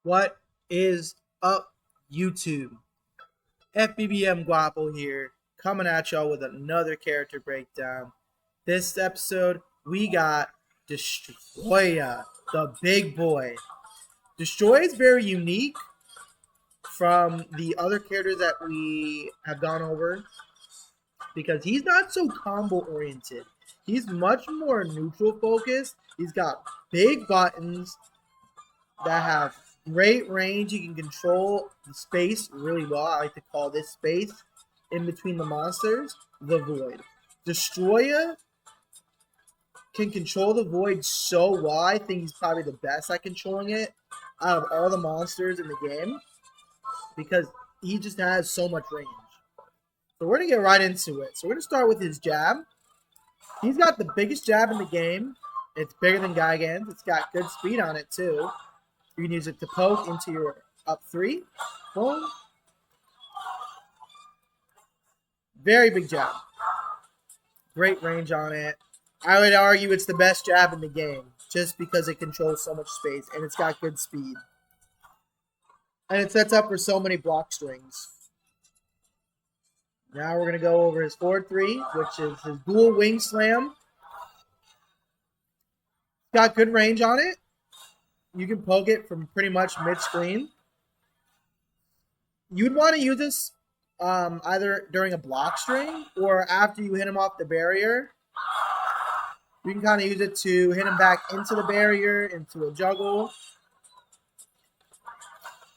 What is up, YouTube? FBBM Guapo here, coming at y'all with another character breakdown. This episode, we got Destroya, the big boy. Destroya is very unique from the other characters that we have gone over because he's not so combo oriented. He's much more neutral focused. He's got big buttons that have great range. You can control the space really well. I like to call this space in between the monsters the void. Destroya can control the void so well. I think he's probably the best at controlling it out of all the monsters in the game because he just has so much range. So we're going to get right into it. So we're going to start with his jab. He's got the biggest jab in the game. It's bigger than Gigan's. It's got good speed on it too. You can use it to poke into your up three. Boom. Very big jab. Great range on it. I would argue it's the best jab in the game just because it controls so much space and it's got good speed. And it sets up for so many block strings. Now we're going to go over his forward three, which is his dual wing slam. Got good range on it. You can poke it from pretty much mid-screen. You'd want to use this either during a block string or after you hit him off the barrier. You can kind of use it to hit him back into the barrier, into a juggle.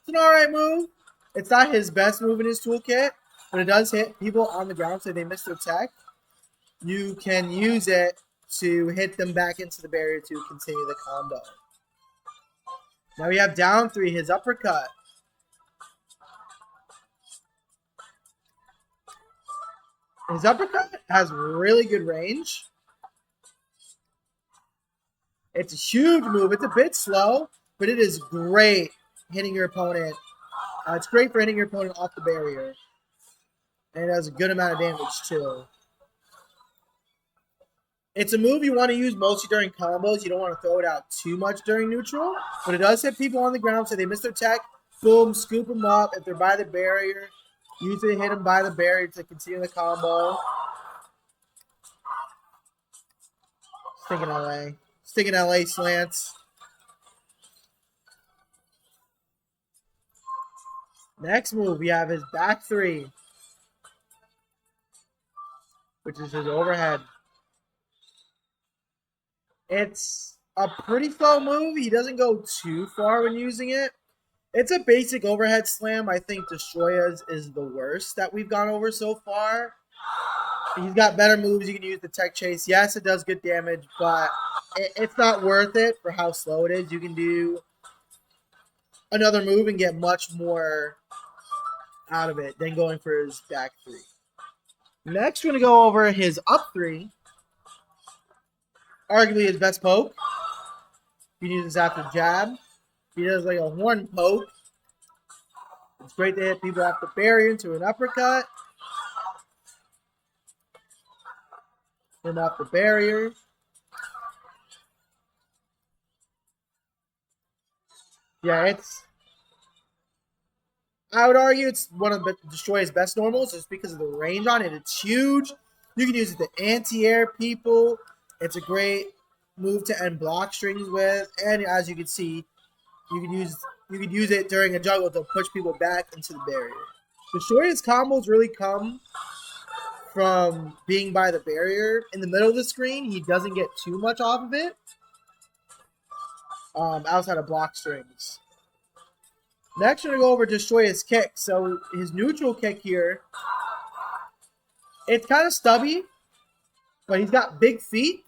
It's an alright move. It's not his best move in his toolkit, but it does hit people on the ground so they miss their tech. You can use it to hit them back into the barrier to continue the combo. Now we have down three, his uppercut. His uppercut has really good range. It's a huge move. It's a bit slow, but it is great hitting your opponent. It's great for hitting your opponent off the barrier. And it has a good amount of damage too. It's a move you want to use mostly during combos. You don't want to throw it out too much during neutral. But it does hit people on the ground, so they miss their tech. Boom, scoop them up. If they're by the barrier, usually hit them by the barrier to continue the combo. Sticking LA. Sticking LA slants. Next move, we have his back three, which is his overhead. It's a pretty slow move. He doesn't go too far when using it. It's a basic overhead slam. I think Destroya's is the worst that we've gone over so far. He's got better moves. You can use the tech chase. Yes, it does good damage, but it's not worth it for how slow it is. You can do another move and get much more out of it than going for his back three. Next, we're going to go over his up three. Arguably his best poke. You can use this after jab. He does like a horn poke. It's great to hit people off the barrier into an uppercut. Hit him off the barrier. Yeah, I would argue it's one of Destroy's best normals just because of the range on it. It's huge. You can use it to anti-air people. It's a great move to end block strings with, and as you can see, you could use it during a juggle to push people back into the barrier. Destroy's combos really come from being by the barrier in the middle of the screen. He doesn't get too much off of it outside of block strings. Next, we're going to go over Destroy's kick. So his neutral kick here, it's kind of stubby, but he's got big feet.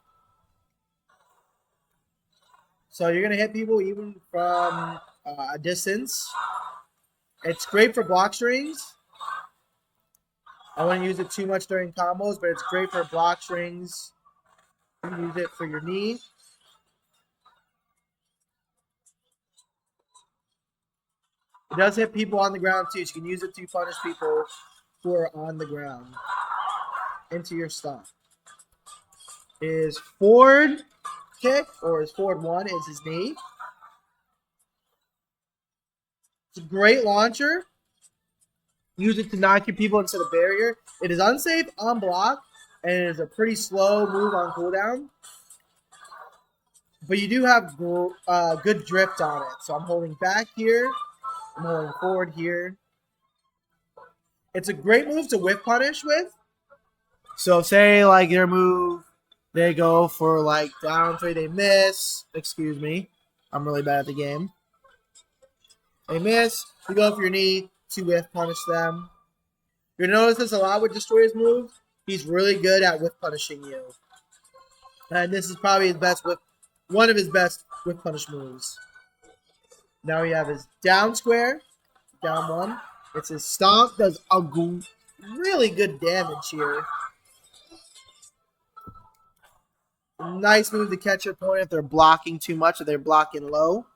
So you're going to hit people even from a distance. It's great for block strings. I wouldn't use it too much during combos, but it's great for block strings. You can use it for your knee. It does hit people on the ground too, so you can use it to punish people who are on the ground into your stop. His forward kick, or his forward one, is his knee. It's a great launcher. Use it to knock your people into the barrier. It is unsafe on block, and it is a pretty slow move on cooldown. But you do have good drift on it. So I'm holding back here. I'm holding forward here. It's a great move to whiff punish with. So say like their move, they go for like down 3, they miss. Excuse me. I'm really bad at the game. They miss. You go for your knee to whiff punish them. You're going to notice this a lot with Destroyer's move. He's really good at whiff punishing you. And this is probably his best one of his best whiff punish moves. Now we have his down square. Down 1. It's his stomp. Does a really good damage here. Nice move to catch your opponent if they're blocking too much or they're blocking low.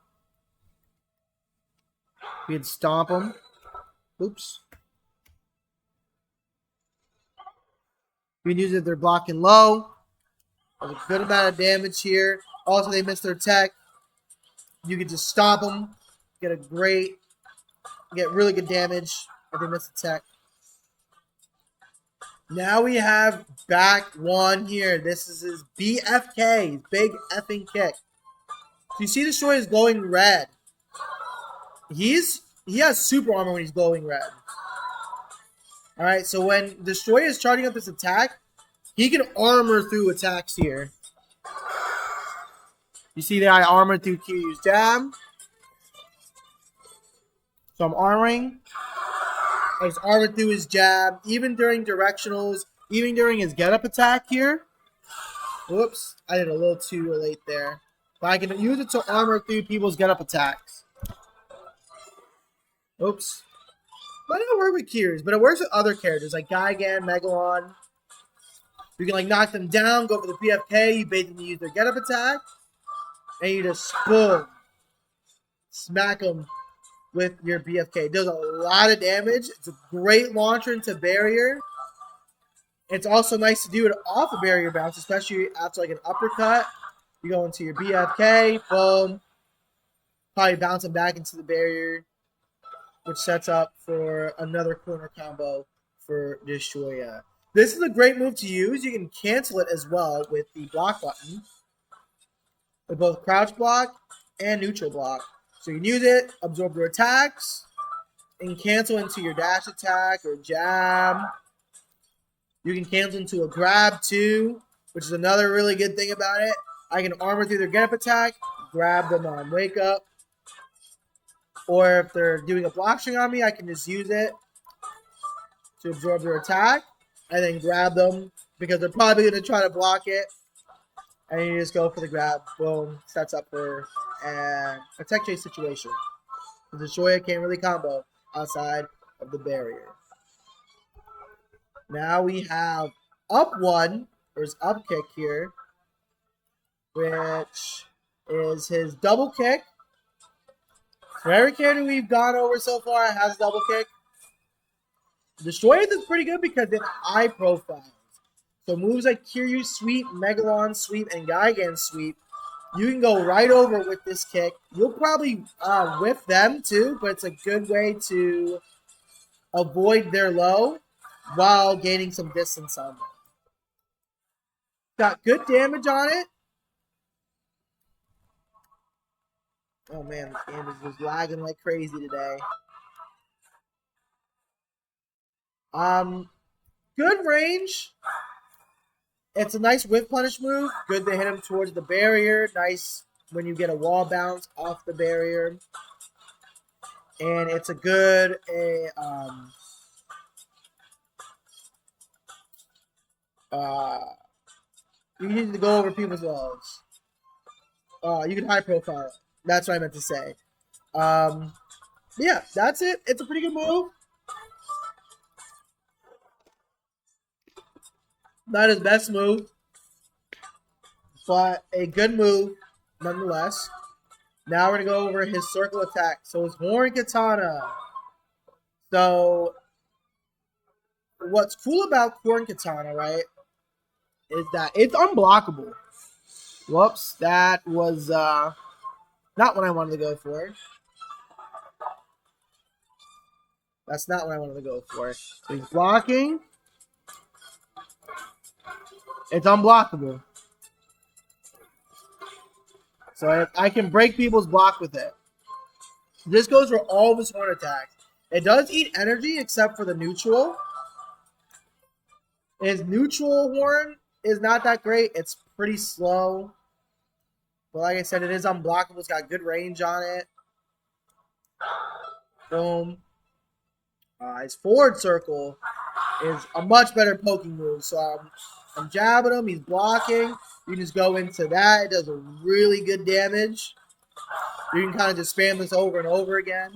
We can stomp them. Oops. We can use it if they're blocking low. There's a good amount of damage here. Also, they miss their tech. You can just stomp them. Get really good damage if they miss the tech. Now we have back 1 here. This is his BFK, his big effing kick. So you see Destroyer is glowing red. He has super armor when he's glowing red. Alright, so when Destroyer is charging up this attack, he can armor through attacks here. You see that I armored through Kiryu's jab. So I'm armoring. I just armored through his jab, even during directionals, even during his get-up attack here. Whoops, I did a little too late there. But I can use it to armor through people's get-up attacks. Oops. Might not work with Kiryu's, but it works with other characters like Gigan, Megalon. You can like knock them down, go for the PFK, you bait them to use their get-up attack, and you just boom, smack them with your BFK. It does a lot of damage. It's a great launcher into barrier. It's also nice to do it off a barrier bounce, especially after like an uppercut. You go into your BFK, boom, probably bounce them back into the barrier, which sets up for another corner combo for Destroyer. This is a great move to use. You can cancel it as well with the block button, with both crouch block and neutral block. So you can use it, absorb their attacks, and cancel into your dash attack or jab. You can cancel into a grab too, which is another really good thing about it. I can armor through their get-up attack, grab them on wake up. Or if they're doing a block string on me, I can just use it to absorb their attack and then grab them because they're probably going to try to block it. And you just go for the grab. Boom. Sets up for a tech chase situation. The Destroyer can't really combo outside of the barrier. Now we have up 1, or his up kick here, which is his double kick. For every character we've gone over so far has a double kick. Destroyer is pretty good because it's high profiles. So moves like Kiryu sweep, Megalon sweep, and Gigan sweep, you can go right over with this kick. You'll probably whiff them too, but it's a good way to avoid their low while gaining some distance on them. Got good damage on it. Oh man, the game is just lagging like crazy today. Good range. It's a nice whiff punish move. Good to hit him towards the barrier. Nice when you get a wall bounce off the barrier. And it's a good you need to go over people's walls. You can high profile it. That's what I meant to say. Yeah, that's it. It's a pretty good move. Not his best move, but a good move nonetheless. Now we're going to go over his circle attack. So his Horn Katana. So what's cool about Horn Katana, right, is that it's unblockable. Whoops, that was not what I wanted to go for. That's not what I wanted to go for. So he's blocking. It's unblockable. So I can break people's block with it. This goes for all of his horn attacks. It does eat energy except for the neutral. His neutral horn is not that great. It's pretty slow. But like I said, it is unblockable. It's got good range on it. Boom. His forward circle is a much better poking move. So I'm jabbing him. He's blocking. You just go into that. It does a really good damage. You can kind of just spam this over and over again.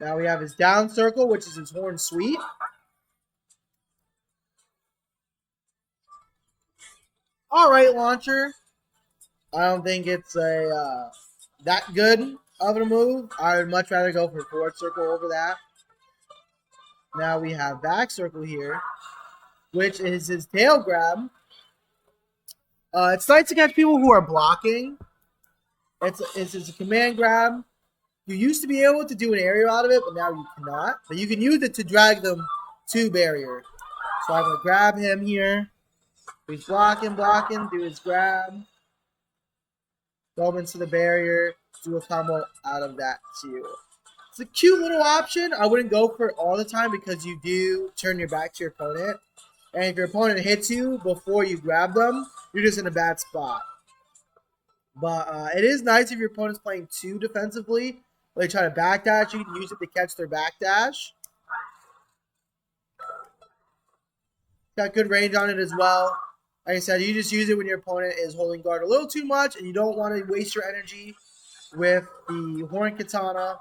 Now we have his down circle, which is his horn sweep. All right, launcher. I don't think it's a that good of a move. I would much rather go for forward circle over that. Now we have back circle here, which is his tail grab. It's nice to catch people who are blocking. It's a command grab. You used to be able to do an aerial out of it, but now you cannot. But you can use it to drag them to barrier. So I'm going to grab him here. He's blocking, do his grab. Go into the barrier, do a combo out of that too. It's a cute little option. I wouldn't go for it all the time because you do turn your back to your opponent. And if your opponent hits you before you grab them, you're just in a bad spot. But it is nice if your opponent's playing too defensively. They try to backdash, you can use it to catch their backdash. Got good range on it as well. Like I said, you just use it when your opponent is holding guard a little too much and you don't want to waste your energy with the horn katana.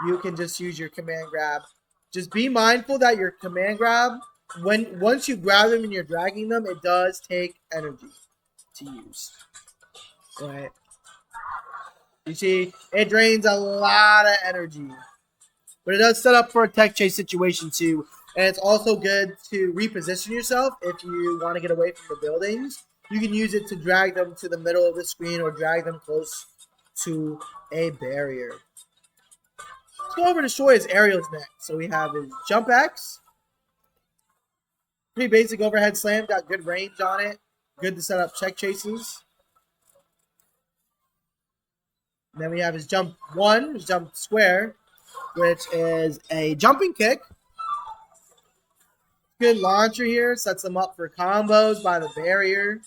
You can just use your command grab. Just be mindful that your command grab, once you grab them and you're dragging them, it does take energy to use. Right? You see, it drains a lot of energy. But it does set up for a tech chase situation too. And it's also good to reposition yourself if you want to get away from the buildings. You can use it to drag them to the middle of the screen or drag them close to a barrier. Let's go over to Shoya's aerials next. So we have his jump X. Pretty basic overhead slam. Got good range on it. Good to set up check chases. And then we have his jump 1, his jump square, which is a jumping kick. Good launcher here. Sets them up for combos by the barrier.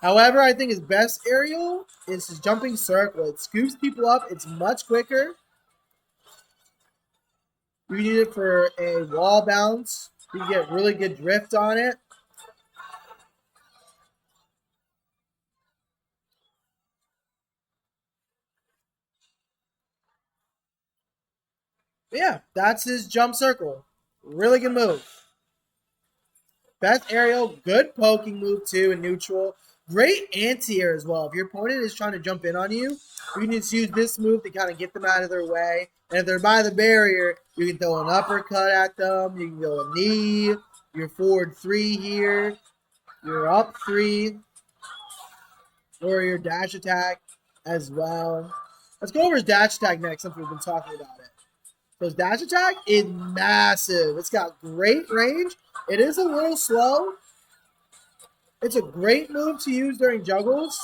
However, I think his best aerial is his jumping circle. It scoops people up. It's much quicker. You can use it for a wall bounce. You can get really good drift on it. But yeah, that's his jump circle. Really good move. Best aerial, good poking move too in neutral. Great anti-air as well. If your opponent is trying to jump in on you, you can just use this move to kind of get them out of their way. And if they're by the barrier, you can throw an uppercut at them. You can go a knee. Your forward 3 here. Your up 3. Or your dash attack as well. Let's go over his dash attack next since we've been talking about it. So his dash attack is massive. It's got great range. It is a little slow. It's a great move to use during juggles.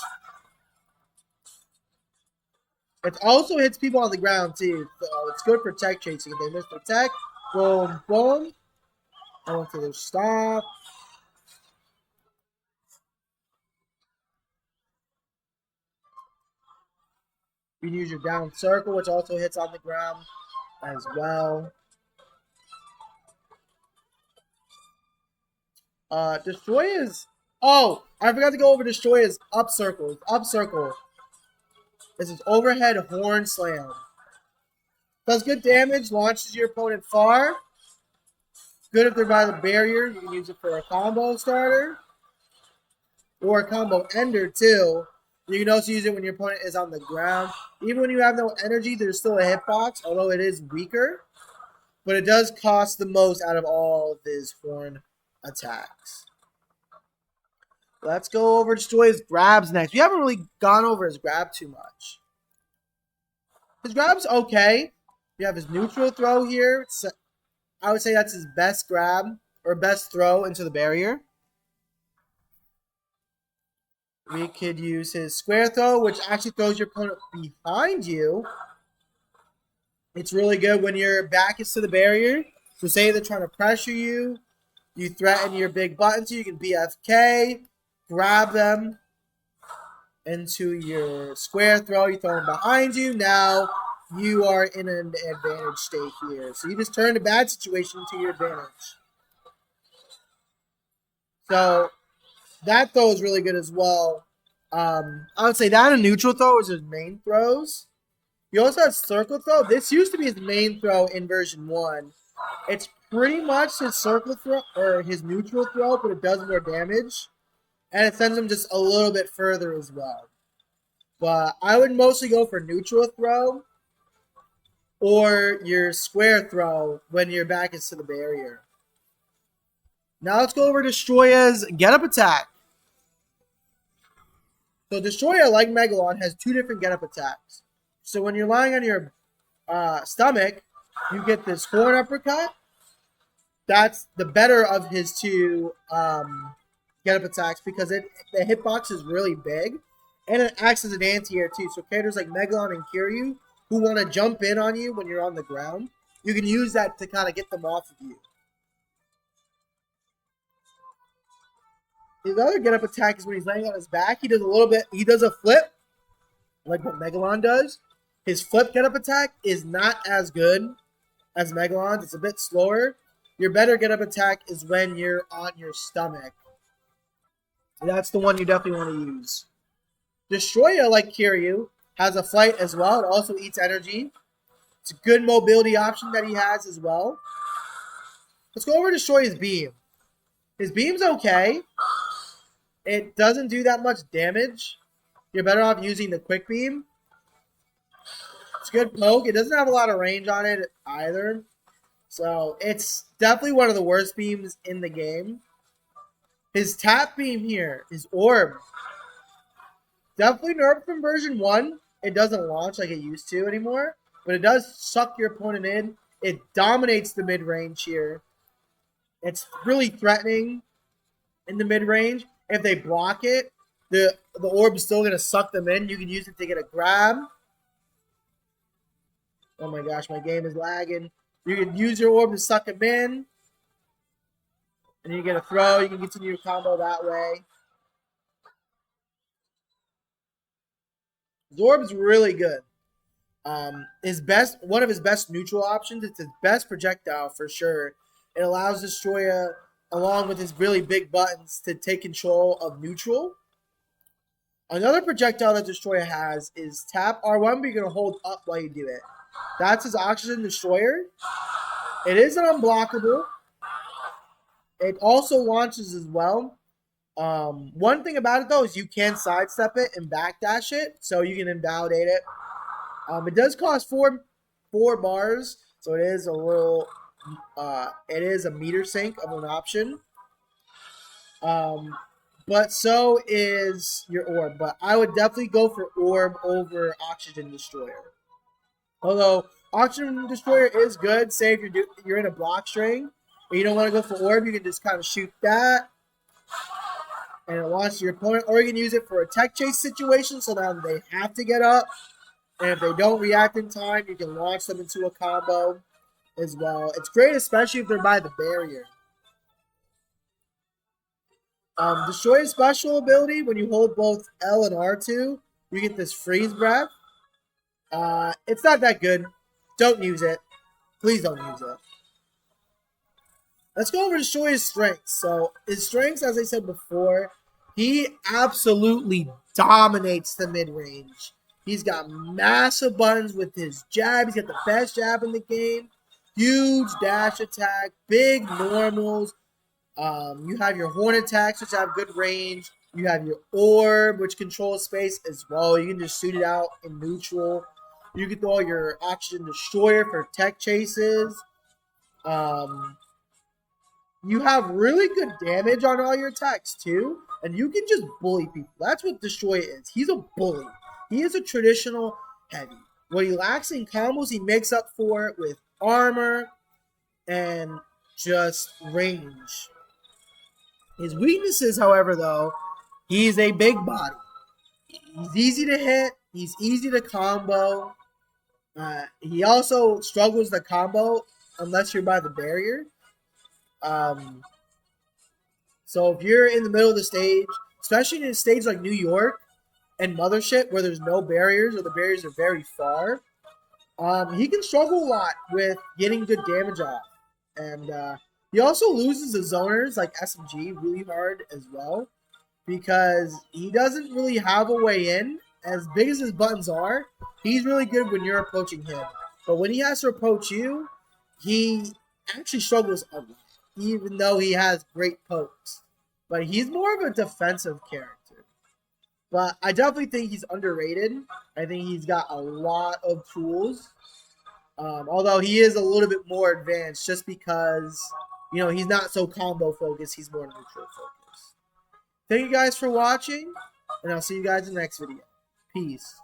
It also hits people on the ground too. So it's good for tech chasing. If they miss their tech, boom, boom. Going to their stop. You can use your down circle, which also hits on the ground as well. Destroy is... Oh, I forgot to go over Destroy his up circle. Up circle. This is overhead horn slam. Does good damage, launches your opponent far. Good if they're by the barrier. You can use it for a combo starter. Or a combo ender too. You can also use it when your opponent is on the ground. Even when you have no energy, there's still a hitbox, although it is weaker. But it does cost the most out of all of his horn attacks. Let's go over destroy his grabs next. We haven't really gone over his grab too much. His grab's okay. You have his neutral throw here. I would say that's his best grab or best throw into the barrier. We could use his square throw, which actually throws your opponent behind you. It's really good when your back is to the barrier. So say they're trying to pressure you. You threaten your big button so you can BFK, grab them into your square throw. You throw them behind you. Now you are in an advantage state here. So you just turned a bad situation to your advantage. So that throw is really good as well. I would say that and neutral throw is his main throws. He also has circle throw. This used to be his main throw in version 1. It's pretty much his circle throw or his neutral throw, but it does more damage. And it sends him just a little bit further as well. But I would mostly go for neutral throw or your square throw when your back is to the barrier. Now let's go over Destroya's get up attack. So Destroya, like Megalon, has 2 different get up attacks. So when you're lying on your stomach, you get this horn uppercut. That's the better of his 2 get up attacks because the hitbox is really big. And it acts as an anti-air too. So characters like Megalon and Kiryu who want to jump in on you when you're on the ground, you can use that to kind of get them off of you. His other get up attack is when he's laying on his back. He does a flip, like what Megalon does. His flip get up attack is not as good as Megalon's. It's a bit slower. Your better get up attack is when you're on your stomach. That's the one you definitely want to use. Destroya, like Kiryu, has a flight as well. It also eats energy. It's a good mobility option that he has as well. Let's go over to Destroya's beam. His beam's okay. It doesn't do that much damage. You're better off using the quick beam. It's a good poke. It doesn't have a lot of range on it either. So it's definitely one of the worst beams in the game. His tap beam here, his orb, definitely nerfed from version 1. It doesn't launch like it used to anymore, but it does suck your opponent in. It dominates the mid-range here. It's really threatening in the mid-range. If they block it, the orb is still going to suck them in. You can use it to get a grab. Oh my gosh, my game is lagging. You can use your orb to suck him in. And you get a throw. You can continue your combo that way. Zorb's really good. One of his best neutral options. It's his best projectile for sure. It allows Destroya, along with his really big buttons, to take control of neutral. Another projectile that Destroya has is tap R1, but you're going to hold up while you do it. That's his Oxygen Destroyer. It is an unblockable. It also launches as well. One thing about it, though, is you can sidestep it and backdash it, so you can invalidate it. It does cost four bars, so it is a little... it is a meter sink of an option. But so is your orb. But I would definitely go for orb over Oxygen Destroyer. Although Oxygen Destroyer is good. Say if you're in a block string and you don't want to go for orb, you can just kind of shoot that. And it launches your opponent. Or you can use it for a tech chase situation, so now they have to get up. And if they don't react in time, you can launch them into a combo as well. It's great, especially if they're by the barrier. Destroy's special ability, when you hold both L and R2, you get this freeze breath. It's not that good. Don't use it. Please don't use it. Let's go over Destroy's strengths. So his strengths, as I said before, he absolutely dominates the mid-range. He's got massive buttons with his jab. He's got the best jab in the game. Huge dash attack, big normals. You have your horn attacks, which have good range. You have your orb, which controls space as well. You can just shoot it out in neutral. You can throw your Oxygen Destroyer for tech chases. You have really good damage on all your attacks, too. and you can just bully people. That's what Destroy is. He's a bully. He is a traditional heavy. What he lacks in combos, he makes up for it with armor and just range. His weaknesses, however, though, he's a big body. He's easy to hit. He's easy to combo. He also struggles to combo unless you're by the barrier. Um, so if you're in the middle of the stage, especially in a stage like New York and Mothership where there's no barriers or the barriers are very far, he can struggle a lot with getting good damage off. And he also loses the zoners like SMG really hard as well because he doesn't really have a way in. As big as his buttons are, he's really good when you're approaching him. But when he has to approach you, he actually struggles a lot, even though he has great pokes. But he's more of a defensive character. But I definitely think he's underrated. I think he's got a lot of tools. Although he is a little bit more advanced just because, he's not so combo focused. He's more neutral focused. Thank you guys for watching, and I'll see you guys in the next video. Peace.